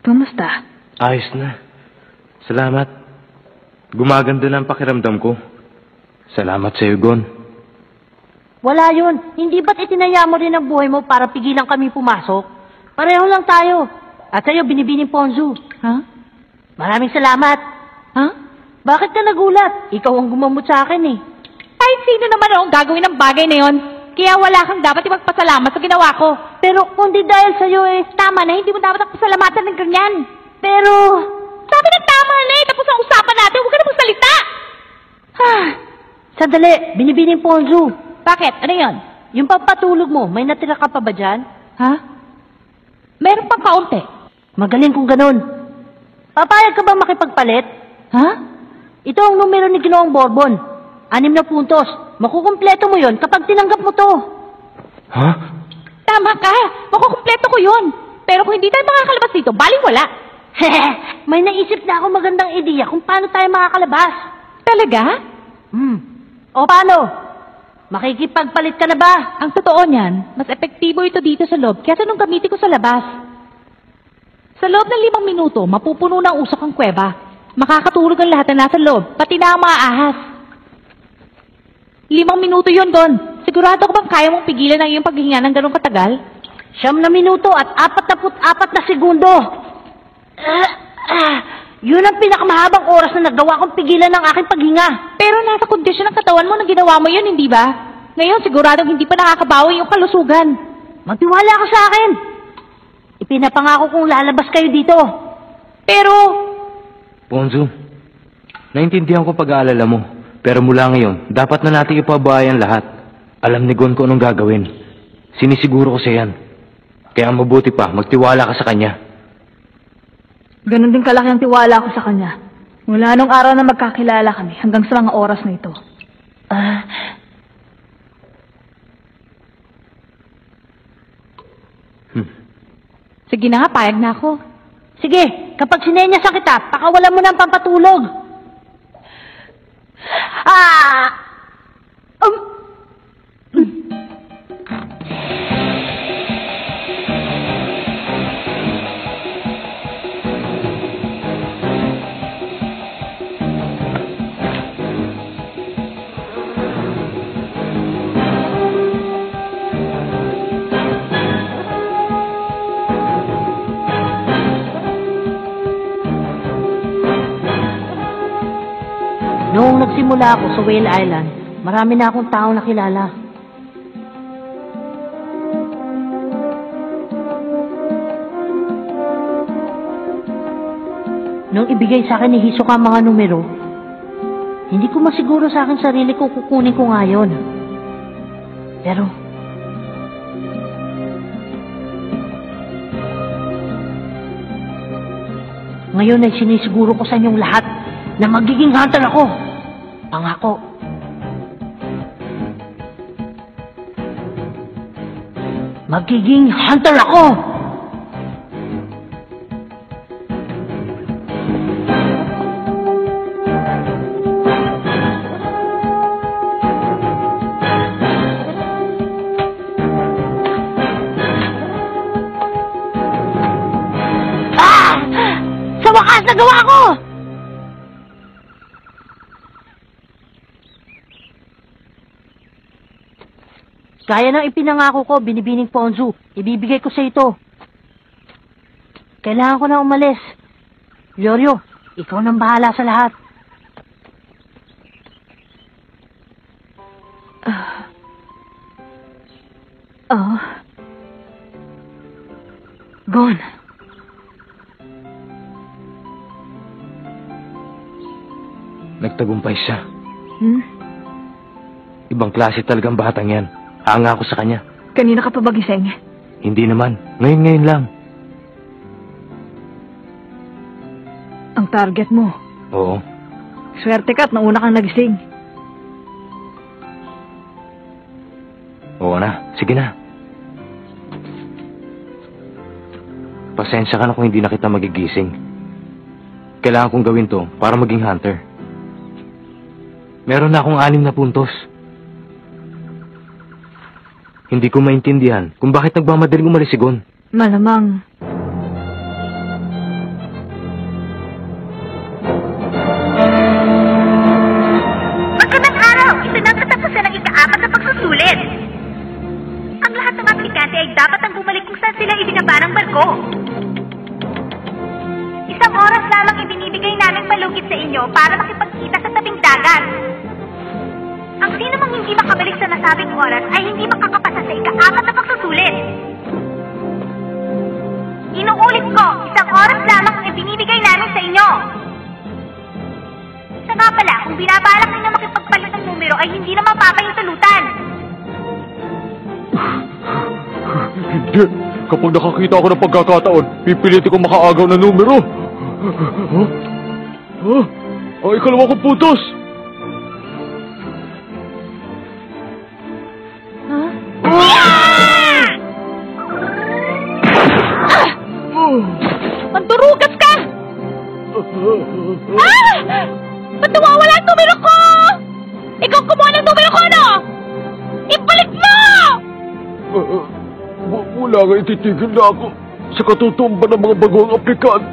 Kumusta? Ayos na. Salamat. Gumaganda na ang pakiramdam ko. Salamat sa'yo, Gon. Wala yun. Hindi ba't itinaya mo rin ang buhay mo para pigilan kami pumasok? Pareho lang tayo. At sa'yo, binibining Ponzu. Ha? Maraming salamat. Ha? Bakit ka nagulat? Ikaw ang gumamot sa akin eh. Kahit sino naman ang gagawin ng bagay na yon. Kaya wala kang dapat ipagpasalamat sa ginawa ko. Pero kung di dahil sa'yo eh. Tama na, hindi mo dapat pasalamatan ng ganyan. Pero... Sabi ng tama na eh, tapos ang usapan natin, huwag ka na magsalita. Sandali, binibining Ponzu. Bakit? Ano yon? Yung pampatulog mo, may natira ka pa ba dyan? Ha? Meron pang kaunti. Magaling kung ganun. Papayag ka ba makipagpalit? Ha? Ito ang numero ni Ginoong Bourbon. 6 na puntos. Makukumpleto mo yon kapag tinanggap mo to. Ha? Tama ka. Makukumpleto ko yun. Pero kung hindi tayo makakalabas dito, baling wala. May naisip na ako magandang ideya kung paano tayo makakalabas. Talaga? O paano? Makikipagpalit ka na ba? Ang totoo niyan, mas epektibo ito dito sa loob kaysa nung gamitin ko sa labas. Sa loob ng 5 minuto, mapupuno ng usok ang kuweba. Makakatulog ang lahat na nasa loob, pati na ang mga ahas. 5 minuto yun, Gon. Sigurado ko bang kaya mong pigilan ang iyong paghinga ng ganong katagal? 9 minuto at 44 na segundo. Yun ang pinakamahabang oras na nagawa kong pigilan ng aking paghinga. Pero nasa kondisyon ng katawan mo na ginawa mo yun, hindi ba? Ngayon, siguradong hindi pa nakakabawi yung kalusugan. Magtiwala ka sa akin. Ipinapangako kong lalabas kayo dito. Pero... Ponzu, naintindihan ko pag-aalala mo. Pero mula ngayon, dapat na natin ipabayan lahat. Alam ni Gon ko anong gagawin. Sinisiguro ko siya yan. Kaya mabuti pa, magtiwala ka sa kanya. Ganon din kalaki ang tiwala ko sa kanya. Mula nung araw na magkakilala kami hanggang sa mga oras na ito. Sige na nga, payag na ako. Sige, kapag sinenyas kita, pakawalan mo ng pampatulog. Noong nagsimula ako sa Whale Island, marami na akong taong nakilala. Nung ibigay sa akin ni Hisoka ang mga numero, hindi ko masiguro sa akin sarili ko kukunin ko nga yun. Pero, ngayon ay sinisiguro ko sa inyong lahat na magiging hunter ako. Pangako. Magiging hunter ako! Sa wakas, nagawa ko! Kaya ng ipinangako ko, binibining Ponzu. Ibibigay ko sa ito. Kailangan ko na umalis. Yoryo, ikaw nang bahala sa lahat. Gon. Nagtagumpay siya. Ibang klase talagang batang yan. Hanga ako sa kanya. Kanina ka pa ba gising? Hindi naman. Ngayon lang. Ang target mo. Oo. Swerte ka at nauna kang nagising. Oo na. Sige na. Pasensya ka na kung hindi na kita magigising. Kailangan kong gawin to para maging hunter. Meron na akong 6 na puntos. Hindi ko maintindihan kung bakit nagmamadaling umalis si Gon. Malamang. Magandang araw! Isa ng katapusan ng ika-4 na pagsusulit. Ang lahat ng aplikante ay dapat ang bumalik kung saan sila ibinaba ng barko. Isang oras lamang ibinibigay namin palugit sa inyo para makipagkita sa tabing dagat. Ang sino mang hindi makabalik sa nasabing oras ay hindi makakapasa sa ika-4 na pagsusulit. Inuulit ko, isang oras lamang ang ibinibigay namin sa inyo. Sa nga pala, kung binabalak ninyo makipagpalit ng numero ay hindi na mapapahintulutan. Hindi. Kapag nakakita ako ng pagkakataon, pipilitin ko makaagaw na numero. Ang ikalawa kong puntos. Magdurugas ka! Ba't nawawala ang numero ko? Ikaw kumuha ng numero ko, ano? Ibalik mo! Wala nga ititigil na ako sa katutumba ng mga bagong aplikante.